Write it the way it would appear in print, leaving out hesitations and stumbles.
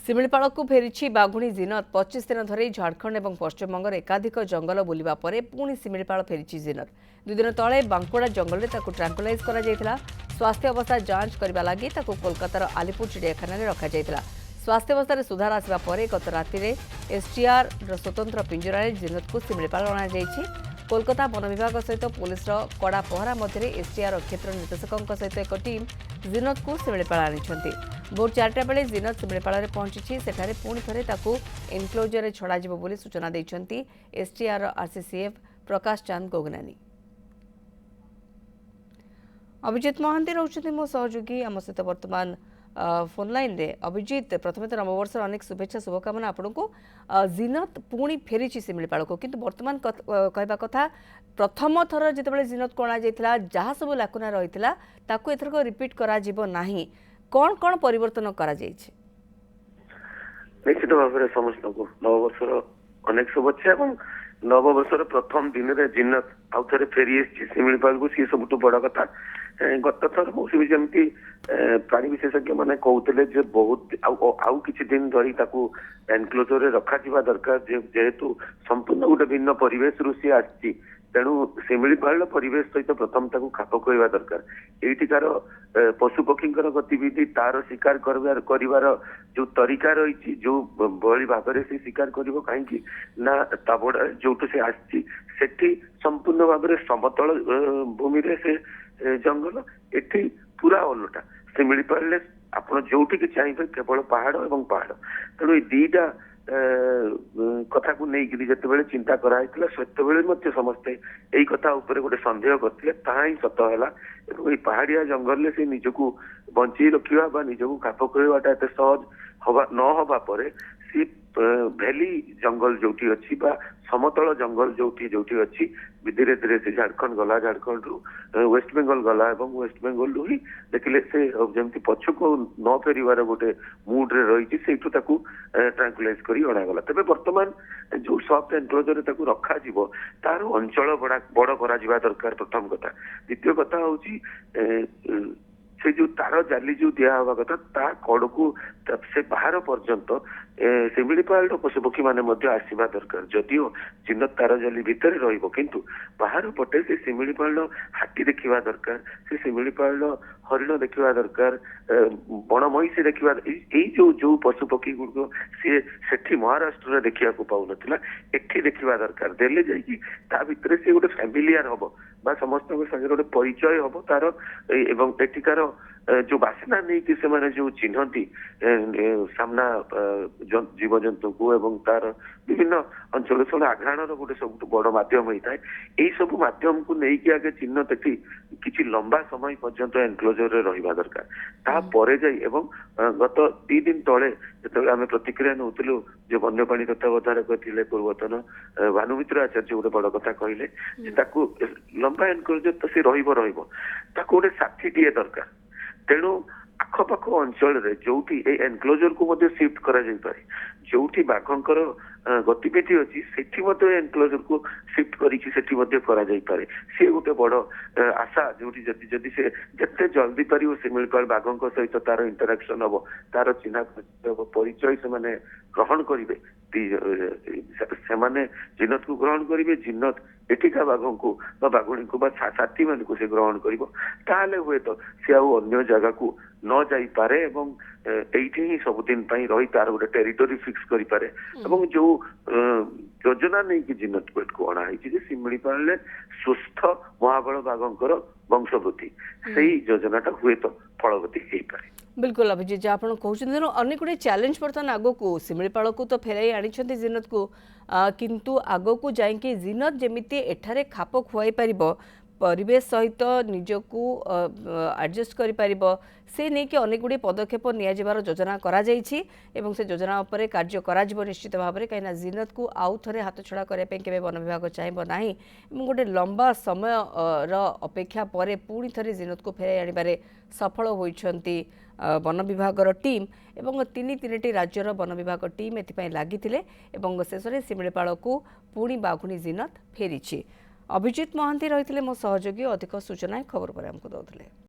शिमिलीपाल को फेरी बाघुणी जिनत 25 दिन धरी झारखंड और पश्चिमबंगर एकाधिक जंगल बुलवा पर पुणी शिमिलीपाल फेरी जिनत 2 दिन तले बांकुड़ा जंगल में ट्रांकुलाइज कर स्वास्थ्य अवस्था जांच करने लगी कोलकातार आलिपुर चिड़ियाखाना रखा स्वास्थ्य अवस्था सुधार आसवा पर गत राति एसटीआर स्वतंत्र पिंजरा जिनत को शिमिलीपाल अणाई कोलकाता वन विभाग सहित पुलिस कड़ा पहरा मध्य एसटीआर क्षेत्र निर्देशकों सहित एक टीम जिनत को शिमिलीपाल आनी भोर 4टा बेले जिनत शिमिलीपाल पहुंची सेठारे पुणी थे एनक्लोजर छड़ा सूचना देते एसटीआर आरसीसीएफ प्रकाश चांद गोगनानी। अभिजित महांती रोचते मो सहयोगी आम सहित वर्तमान फोन लाइन रे। अभिजित प्रथम तो नववर्ष अनेक शुभेच्छा शुभकामना आपण को जिनत पुणी फेरी शिमिलीपाल को किंतु वर्तमान कहवा कथा प्रथम थर जिते जिनत को अणा जहाँ सब लाकुना रही एथरक रिपीट करा कौन कौन परिवर्तन करा निश्चित भाव में समस्त को नववर्ष अनेक शुभेच्छा और नववर्षर प्रथम दिन में जिनत आउ थे फेरी शिमिलीपाल को सी सब बड़ कथा गत थर मौसुमी जमी प्राणी विशेषज्ञ मैंने कहते बहुत आउ किछि दिन धरी एनक्लोजर रखा दरकार जेहेतु संपूर्ण गोटे भिन्न परिवेश रु सी आसी तेणु शिमिलीपाल परिवेश सहित प्रथम खाप खुआ दरकार एटिकार पशुपक्षी गतिविधि तार शिकार कर जो तरीका रही जो भली भाव से शिकार कर कहीं ताबड़ा जो से आसी संपूर्ण भाव में समतल भूमि से जंगल एठी पूरा ओलटा शिमिलीपाल आप जो चाहिए केवल पहाड़ और पहाड़ तेणु दीटा कथा को लेकिन जिते चिंता कराई सत्य समस्ते यही कथा गोटे सन्देह करते ही सत है पहाड़िया जंगल से निजक बंची रखा निजक खाप खुआटा एत सहज हवा न हवा पर सी भैली जंगल जो अच्छी समतल जंगल जो अच्छी धीरे धीरे से झारखंड गला झारखंड रु वेस्ट बेंगल गला वेस्ट बेंगल रु ही देखिले से जमी पछक न फेरबार गोटे मुड रे रही ट्रांकुलाइज कर अणागला तेज बर्तमान जो सफ्ट एनक्लोजर रखा तार अंचल बड़ करा दरकार प्रथम कथा द्वितीय कथा हूँ से जो तार जाली जो दिया हवा कथा ता कड़ को से बाहर पर्यंत शिमिलीपाल पशुपक्षी माने आसवा दरकार जदिओ जिनत तार जाली भितर रहिबो किंतु बाहर पटे से शिमिलीपाल हाथी देखा दरकार से शिमिलीपाल हरिण देखा दरकार बण महिषी देखा जो जो पशुपक्षी गुड़ सी सेठी महाराष्ट्र देखा पाऊ नथिला एठी देखा दरकार देले जाइए ता भितर से गोटे फैमिलियर हम समस्त संगे गोटे परिचय हम तार एवं एठिकार जो बासना नहीं कि से जो चिन्हती सामना जीव जंतु को एवं तार विभिन्न अंचल सब आघ्राण गोटे सब बड़ मध्यम होता है यही सब मध्यम को लेकिन आगे चिन्ह देखी किसी लंबा समय पर्यंत एनक्लोजर रहा दरकार तापर एवं गत 2 दिन तले जो आम प्रतिक्रिया नौलु जो वन्यप्राणी तत्वावधारक थे पूर्वतन भानुमित्र आचार्य गोटे बड़ कथा कहले लंबा एनक्लोजर तो सी रोटे साथी टीए दरकार तेणु आखपाख अंचल जो एनक्लोजर को शिफ्ट करा जो बाघंकर गतिविधि अच्छी से एनक्लोजर को शिफ्ट करा सी गोटे बड़ आशा जो जदि से जिते जल्दी पार शिमिलीपाल बाघों सहित तार इंटराक्शन हम तार चिन्हा परिचय से ग्रहण करेंगे से जिनत को ग्रहण करेंगे जिनत एठिका बाघों को बाघुणी को साथी मान को से ग्रहण कर हुए तो सी अन्य जगह को न जाई पारे एवं एठी ही सबुदिन रही तार गोटे टेरिटोरी फिक्स करि पारे एवं जो योजना नहीं कि जिनत पेट को अणाई शिमिलीपाल सुस्थ महाबल बाघंकर वंशवृद्धि से योजनाटा हुए तो फलवती हो पारे। बिल्कुल अभिजित जहाँ आप कहते अनेक गुड़े चैलेंज बर्तमान आग को शिमिलीपाल को तो फेराई आनी जिनत को किंतु आग को जाइए जिनत जमी एठारे खाप खुआई पार परिवेश सहित निजको एडजस्ट कर से नहीं कि अनेक गुड़े पदक्षेप नियाजिबार योजना करा जाइछि एवं से योजना उपरे कार्य करा जिवो निश्चित भाव में कहीं जिनत को आउ थे हाथ छड़ा करने के वन विभाग चाहिए ना गोटे लंबा समय अपेक्षा पर पुणी थे जिनत को फेराई आने सफल होती वन विभाग टीम एवं तीन राज्यर वन विभाग टीम एथपाई लगी शेष में शिमिलीपाल को पुणी बाघुणी जिनत फेरी। अभिजित महांती रही मो सहयोगी अधिक सूचना खबर पर आमको दौले।